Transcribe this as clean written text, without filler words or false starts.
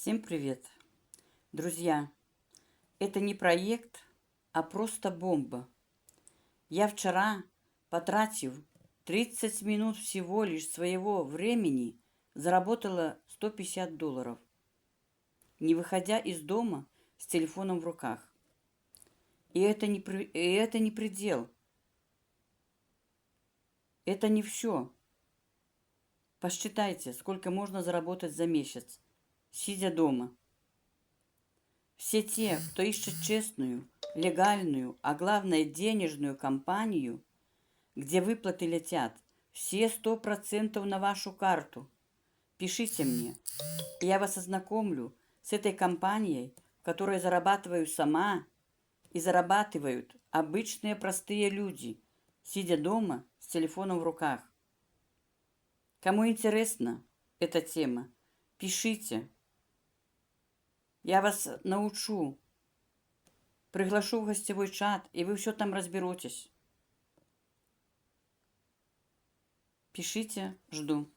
Всем привет! Друзья, это не проект, а просто бомба. Я вчера, потратив 30 минут всего лишь своего времени, заработала $150, не выходя из дома с телефоном в руках. И это не предел, это не все. Посчитайте, сколько можно заработать за месяц, сидя дома. Все те, кто ищет честную, легальную, а главное денежную компанию, где выплаты летят все 100% на вашу карту, пишите мне, и я вас ознакомлю с этой компанией, в которой зарабатываю сама и зарабатывают обычные простые люди, сидя дома с телефоном в руках. Кому интересна эта тема, пишите. Я вас научу, приглашу в гостевой чат, и вы все там разберетесь. Пишите, жду.